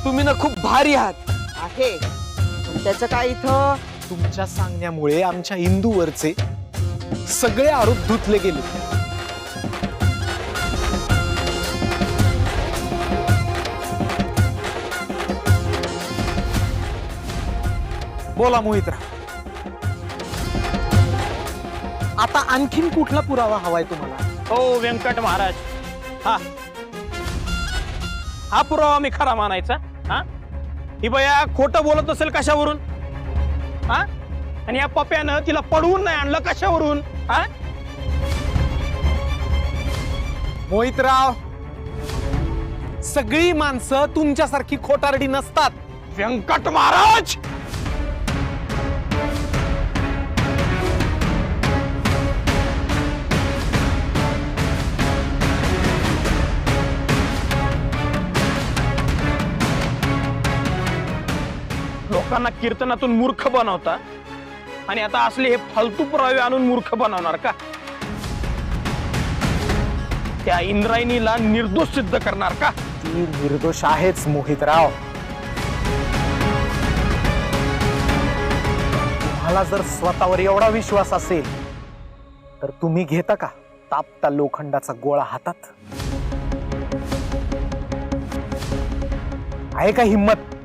तुम्ही ना खूप भारी आहात. आहे त्याचं काय इथं? तुमच्या सांगण्यामुळे आमच्या इंदूवरचे सगळे आरोप धुतले गेले. बोला मोहितराव, आता आणखीन कुठला पुरावा हवाय तुम्हाला? हो व्यंकट महाराज, हा हा पुरावा मी खरा मानायचा. हा ही बया खोटं बोलत असेल कशावरून? हा आणि या पप्यानं तिला पडवून नाही आणलं कशावरून? हा मोहितराव, सगळी माणसं तुमच्यासारखी खोटारडी नसतात. व्यंकट महाराज, लोकांना कीर्तनातून मूर्ख बनवता आणि आता असले हे फालतू पुरावे आणून मूर्ख बनवणार का? त्या इंद्रायणीला निर्दोष सिद्ध करणार का? ती निर्दोष आहेच मोहितराव. तुम्हाला जर स्वतःवर एवढा विश्वास असेल तर तुम्ही घेता का तापता लोखंडाचा गोळा हातात? आहे का हिम्मत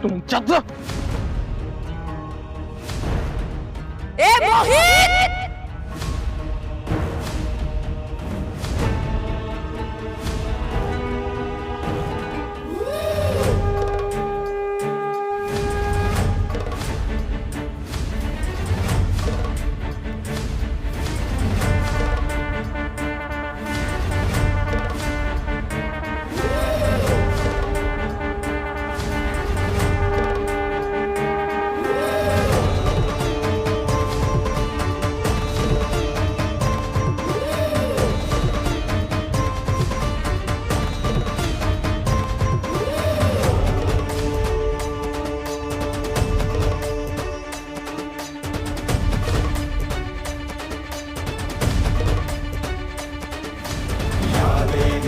तुमच्याच? ए मोहित!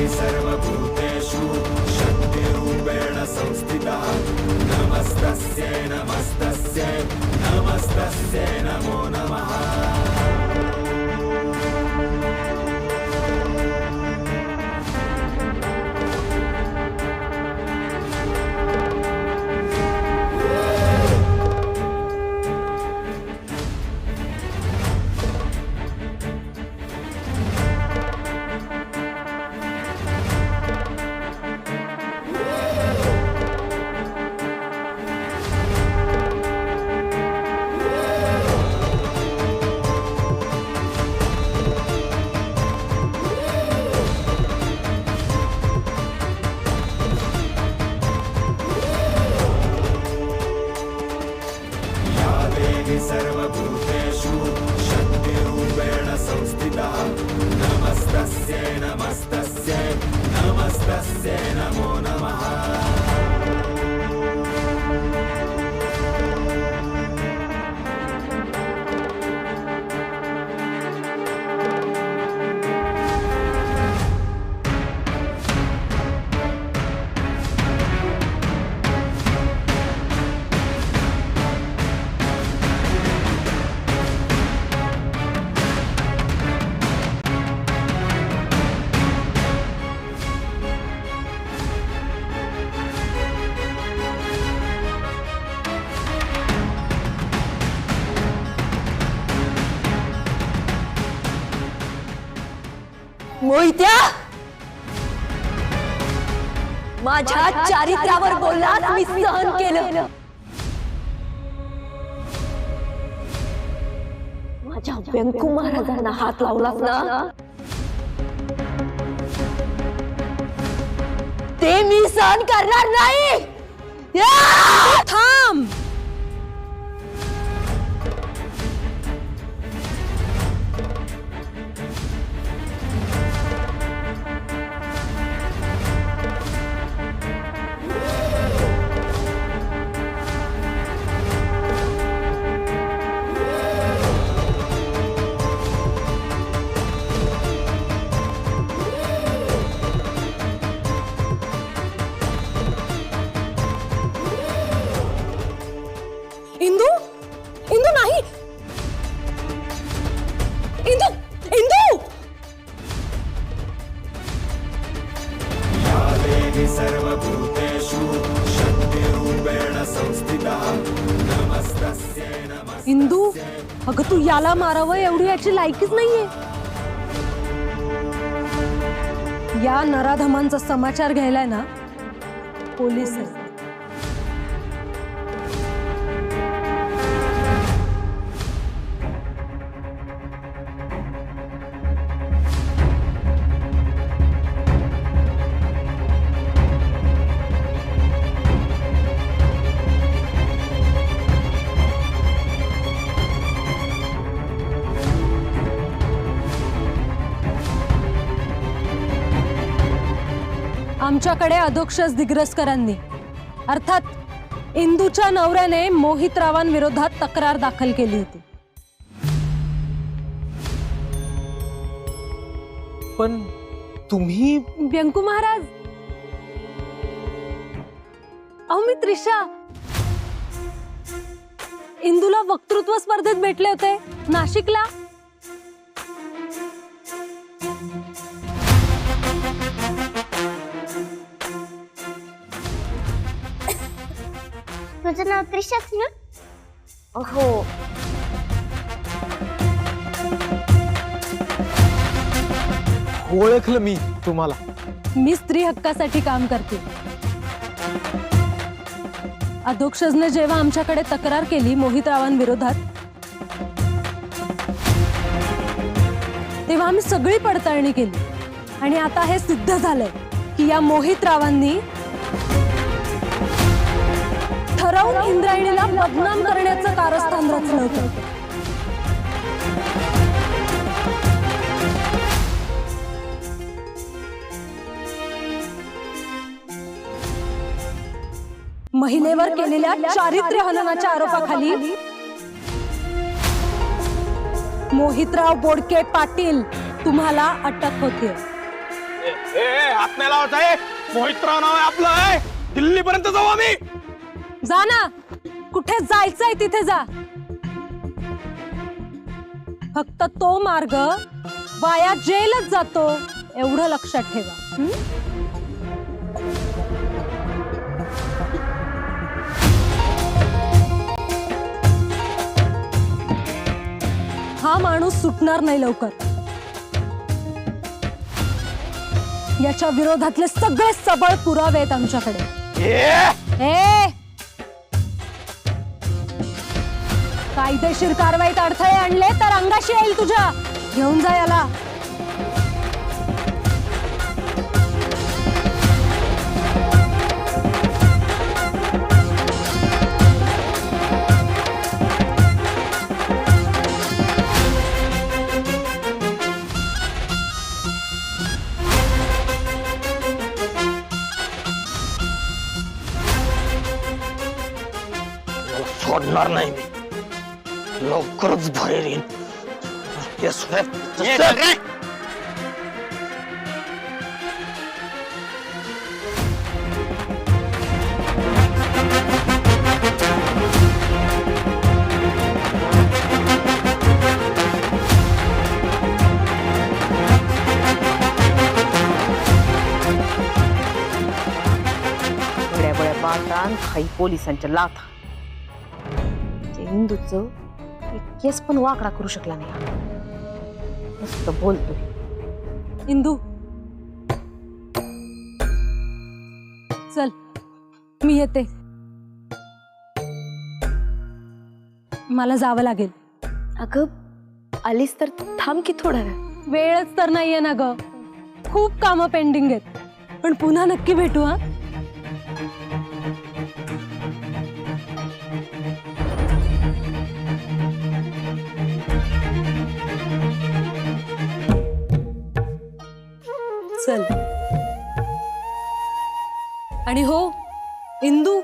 सर्वभूतेषु शक्तिरूपेण संस्थिता नमस्तस्यै नमस्तस्यै नमस्तस्यै नमो नमः. सर्वभूतेषु शक्तिरूपेण संस्थिता नमस्तस्यै नमस्तस्यै नमस्तस्यै नमो नमः. मोहित्या, माझ्या चारित्र्यावर बोललास मी सहन केलं. माझ्या व्यंकू महाराजांना हात लावलास ना, ते मी सहन करणार नाही. थांब. इंदू, अगं तू याला मारावं एवढी याची लायकीच नाहीये. या नराधमांचा समाचार घ्यायलाय ना पोलीस आहेत. आमच्याकडे अधोक्षज दिग्रसकरांनी अर्थात इंदूच्या नवऱ्याने मोहितरावांविरोधात तक्रार दाखल केली होती. पण तुम्ही व्यंकू महाराज, अहो मी त्रिशा. इंदूला वक्तृत्व स्पर्धेत भेटले होते नाशिकला. तुझं नाव त्रिशाच ना? हो. ओळखलं मी तुम्हाला. मी स्त्री हक्कासाठी काम करते. अधोक्षजने जेव्हा आमच्याकडे तक्रार केली मोहितरावांविरोधात, तेव्हा आम्ही सगळी पडताळणी केली आणि आता हे सिद्ध झालंय की या मोहितरावांनी ठरवून इंद्रायणीला बदनाम करण्याचं कारस्थान रचलं होतं. महिलेवर केलेल्या चारित्र्य हननाच्या आरोपाखाली मोहितराव बोडके पाटील तुम्हाला अटक होते. हात नाही लावायचा आहे. मोहितराव नाव आहे आपलं आहे. दिल्लीपर्यंत जाऊ आम्ही. जा ना, कुठे जायचंय तिथे जा. फक्त तो मार्ग वाया जेलच जातो एवढं लक्षात ठेवा. हा माणूस सुटणार नाही लवकर. याच्या विरोधातले सगळे सबळ पुरावे आहेत आमच्याकडे. कायदेशीर कारवाईत अडथळे आणले तर अंगाशी येईल तुझ्या. घेऊन जा याला. सोडणार नाही मी. लवकरच बाहेर येईल. बड्या बड्या बाटान खाई पोलिसांच्या लाथा. इंदूचं एक केस पण वाकडा करू शकला नाही. मस्त बोलतोय. इंदू चल, मी येते. मला जावं लागेल. अगं आलीस तर थांब की थोडा वेळ. वेळच तर नाहीये ना ग. खूप कामं पेंडिंग आहेत. पण पुन्हा नक्की भेटू. हा, चल. आणि हो इंदू,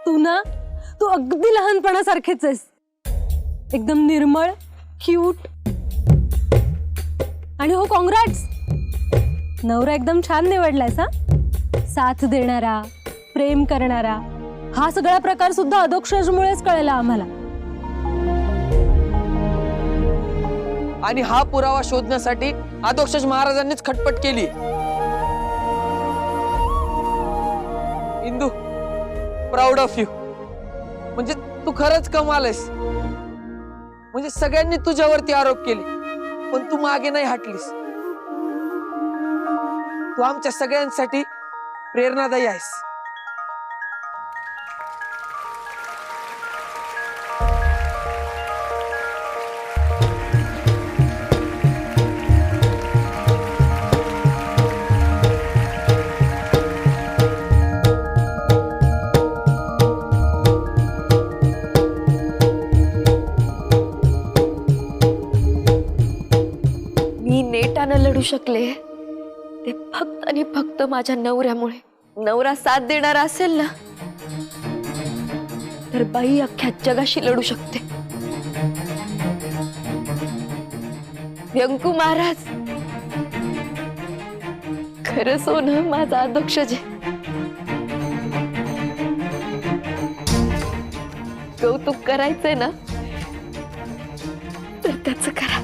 तू अगदी लहानपणासारखेच आहेस. एकदम निर्मळ, क्यूट. आणि हो कॉंग्रॅट्स, नवरा एकदम छान निवडलायस. हा, साथ देणारा, प्रेम करणारा. हा सगळा प्रकार सुद्धा अधोक्षजमुळेच कळला आम्हाला. आणि हा पुरावा शोधण्यासाठी अधोक्षज महाराजांनीच खटपट केली. Indu, proud of you. म्हणजे तू खरंच कमाल आहेस. म्हणजे सगळ्यांनी तुझ्यावरती आरोप केले, पण तू मागे नाही हटलीस. तू आमच्या सगळ्यांसाठी प्रेरणादायी आहेस. मी नेटानं लढू शकले ते फक्त आणि फक्त माझ्या नवऱ्यामुळे. नवरा साथ देणारा असेल ना तर बाई अख्ख्या जगाशी लढू शकते. व्यंकू महाराज खरं सोनं माझा अधोक्षज आहे. कौतुक करायचंय ना तर त्याचं करा.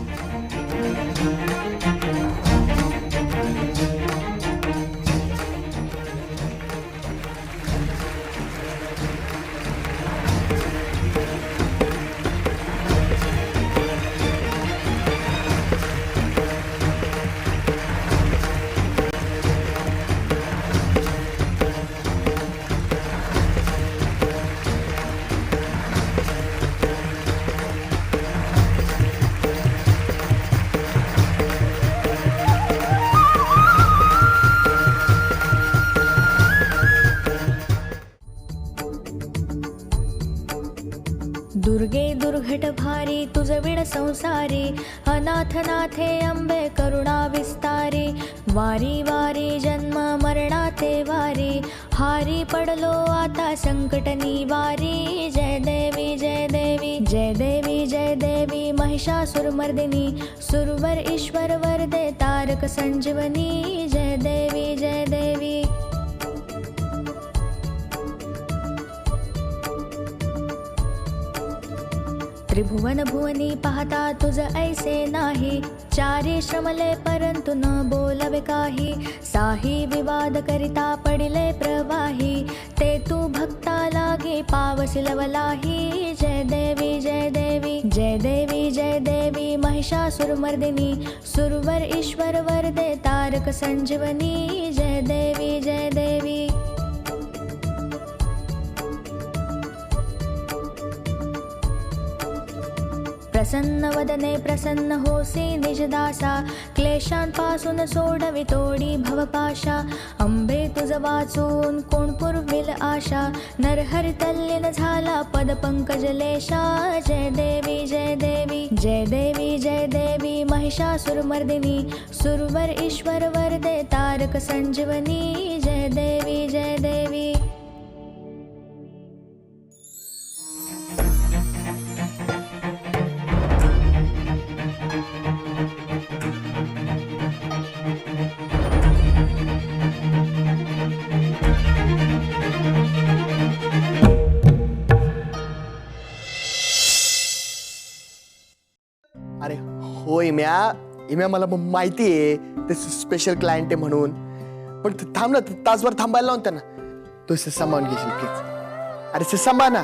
दुर्गे दुर्घट भारी तुझ विण संसारी, अनाथ नाथे अंबे करुणा विस्तारी. वारी वारी जन्म मरणाते वारी, हारी पडलो आता संकट निवारी. जय देवी जय देवी जय देवी जय देवी महिषासुरमर्दिनी, सुरवर ईश्वर वरदे तारक संजीवनी. जय देवी जय देवी. त्रिभुवन भुवनी पाहता तुझ ऐसे नाही, चारी श्रमले परंतु न बोलवे काही. साही विवाद करिता पडिले प्रवाही, ते तू भक्ता लागे पावसी लवलाही. जय देवी जय देवी जय देवी जय देवी महिषासुरमर्दिनी, सुरवर ईश्वर वरदे तारक संजीवनी. जय देवी जय देवी. प्रसन्न वदने प्रसन्न होसी निजदासा, क्लेशांपासून सोडवी तोडी भवपाशा. अंबे तुझ वाचून कोण पुरविल आशा, नरहरी तल्लीन झाला पद पंकजलेशा. जय देवी जय देवी जय देवी जय देवी महिषासुरमर्दिनी, सुरवर ईश्वर वरदे तारक संजीवनी. जय देवी जय देवी. अरे हो इम्या मला माहिती आहे ते स्पेशल क्लायंट आहे म्हणून, पण थांब ना, तासभर थांबायला लावून त्यांना. तू सांभाळून घेशील प्लीज. अरे सांभाळ ना,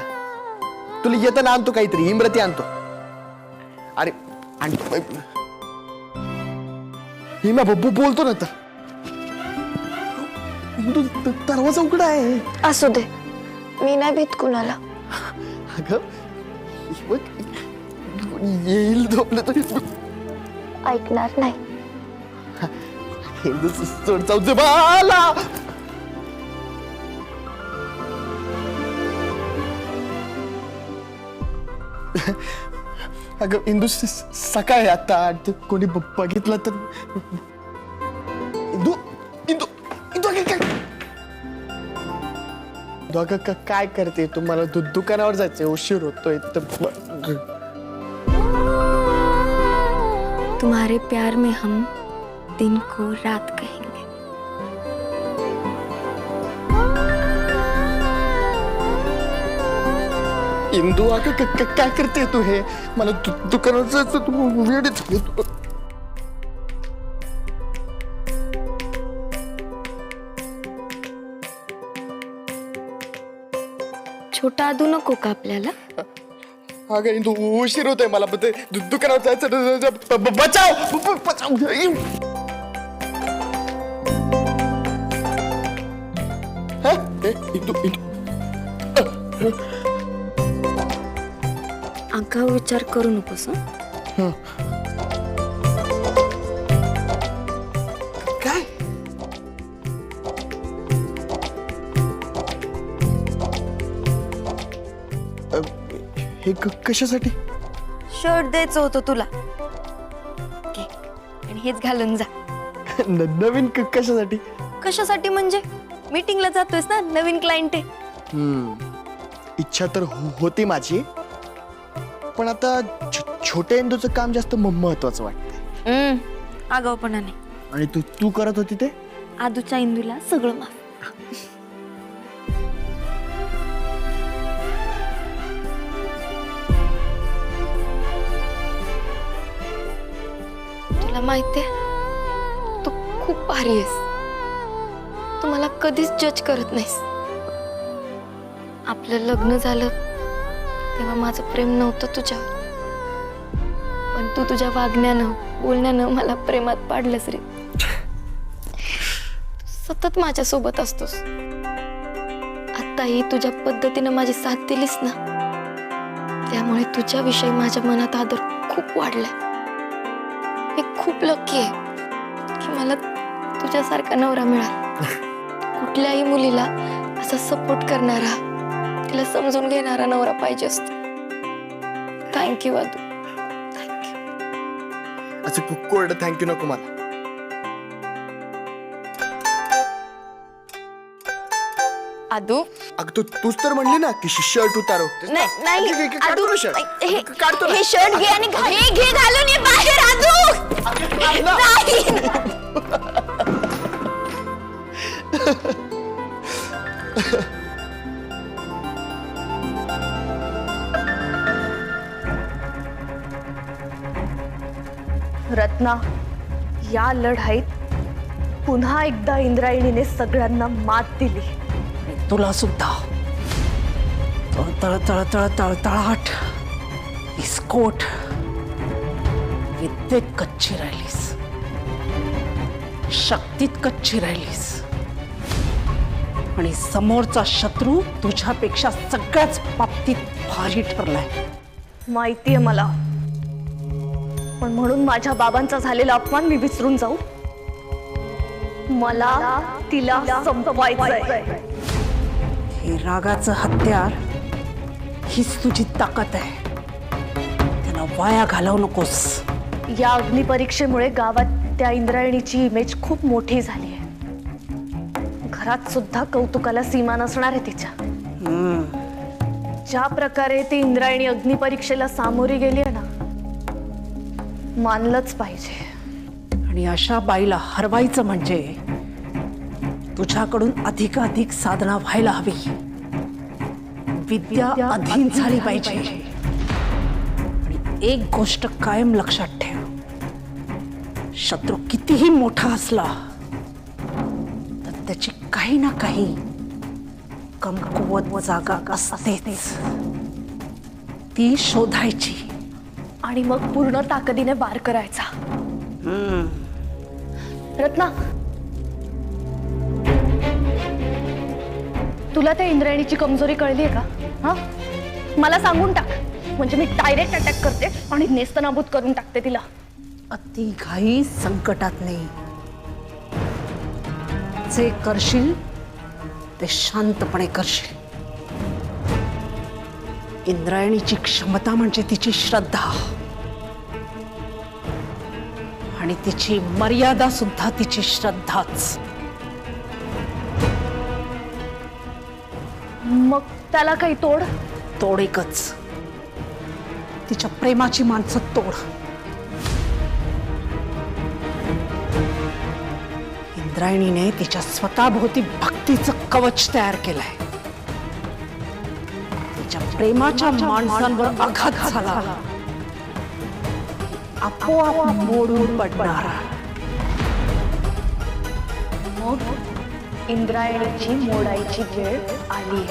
तुला येताना आणतो काहीतरी, इमरती आणतो. अरे आणतो इम्या बोलतो ना तर. दरवाजा उघडा आहे. असू दे, मी नाही भीत कुणाला. अगं येईल झोपलं तर ऐकणार नाही. सोड जाऊ बाला. अगं इंदू सकाळी आता कोणी बघितलं तर. इंदू इंदू इंदू अगं काय करते तू? मला दुकानावर जायचंय, उशीर होतोय. तुम्हारे प्यार में हम दिन को रात कहेंगे. इंदू अगं काय करते तू? हे मला दुकानावर जायचं, तू वेळ झाली. छोटा आदू नको का आपल्याला? अगं इंदू उशीर होतोय मला पण ते दुकानावर जायचं बचाव बचाव हा? इंदू आगाऊ विचार करू नकोस हं? काय हे कशासाठी शर्ट द्यायचं होतं तुला घे, आणि हेच घालून जा. नवीन कशासाठी कशासाठी म्हणजे मीटिंगला जातोयस ना, नवीन क्लायंट आहे. इच्छा तर होती माझी पण आता छोट्या इंदूचं काम जास्त महत्वाचं वाटतंय. आगाऊपणा नाही. आणि तू करत होती ते आदूच्या इंदूला सगळं माफ. तुला माहितीये तू खूप भारी आहेस. तू मला कधीच जज करत नाहीस. आपलं लग्न झालं तेव्हा माझं प्रेम नव्हतं तुझ्यावर, पण तू तुझ्या वागण्यानं बोलण्यानं मला प्रेमात पाडलंस रे. तू सतत माझ्या सोबत असतोस. आत्ताही तुझ्या पद्धतीनं माझी साथ दिलीस ना, त्यामुळे तुझ्याविषयी माझ्या मनात आदर खूप वाढलाय. मी खूप लकी आहे की मला तुझ्यासारखा नवरा मिळाला. कुठल्याही मुलीला असा सपोर्ट करणारा, तिला समजून घेणारा नवरा पाहिजे असतो. Thank you Aadu, thank you. असं कोरडं थँक्यू नको मला. आदू अगं तूच तर म्हणली ना की शर्ट उतारो. नाही काढतो ना shirt. काढतो ना. हे शर्ट घे आणि घे घालून ये बाहेर आदू. नाही. रत्ना, या लढाईत पुन्हा एकदा इंद्रायणीने सगळ्यांना मात दिली. तुला सुद्धा तळतळाट विस्कोट विद्येत कच्ची राहिलीस, शक्तीत कच्ची राहिलीस, आणि समोरचा शत्रू तुझ्यापेक्षा सगळ्याच बाबतीत भारी ठरलाय. माहितीये मला, पण म्हणून माझ्या बाबांचा झालेला अपमान मी विसरून जाऊ? मला तिला संपवायचंय. हे रागाचं हत्यार हीच तुझी ताकद आहे. त्याला वाया घालवू नकोस. या अग्निपरीक्षेमुळे गावात त्या इंद्रायणीची इमेज खूप मोठी झाली आहे. घरात सुद्धा कौतुकाला सीमा नसणार आहे तिच्या. ज्या प्रकारे ती इंद्रायणी अग्निपरीक्षेला सामोरी गेली आहे ना, मानलंच पाहिजे. आणि अशा बाईला हरवायचं म्हणजे तुझ्याकडून अधिकाधिक साधना व्हायला हवी. विद्या अधीन झाली पाहिजे. आणि एक गोष्ट कायम लक्षात ठेव, शत्रू कितीही मोठा असला तर त्याची काही ना काही कमकुवत जागा असतेच. ती शोधायची आणि मग पूर्ण ताकदीने वार करायचा. रत्ना, तुला त्या इंद्रायणीची कमजोरी कळली आहे का? हा, मला सांगून टाक, म्हणजे मी डायरेक्ट अटॅक करते आणि नेस्तनाबूत करून टाकते तिला. अति घाई संकटात नाही. जे करशील ते शांतपणे करशील. इंद्रायणीची क्षमता म्हणजे तिची श्रद्धा, आणि तिची मर्यादा सुद्धा तिची श्रद्धाच. मग त्याला काही तोड एकच, तिच्या प्रेमाची माणसं तोड. इंद्रायणीने तिच्या स्वतःभोवती भक्तीचं कवच तयार केलंय. तिच्या प्रेमाच्या माणसांवर आघात झाला, आपोआप मोडून पडणार. मग इंद्रायणीची मोडायची वेळ आली.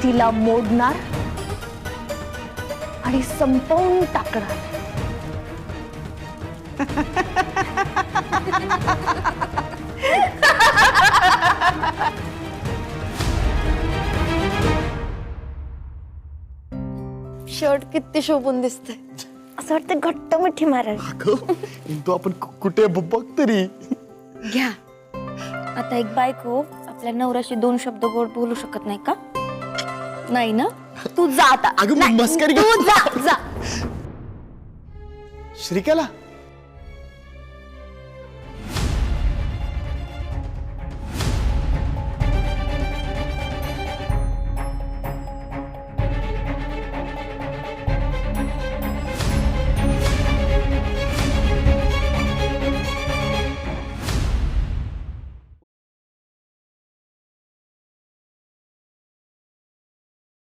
तिला मोडणार आणि संपवून टाकणार. शर्ट किती शोभून दिसतंय. असं वाटतं घट्ट मिठी मारावी. अगं, तो आपण कुठे बघ तरी. घ्या. आता एक बायको आपल्या नवऱ्याशी 2 शब्द गोड बोलू शकत नाही का? नाही ना? तू जा आता. अगं, नाही, मस्करी तू जा जा. श्रीकला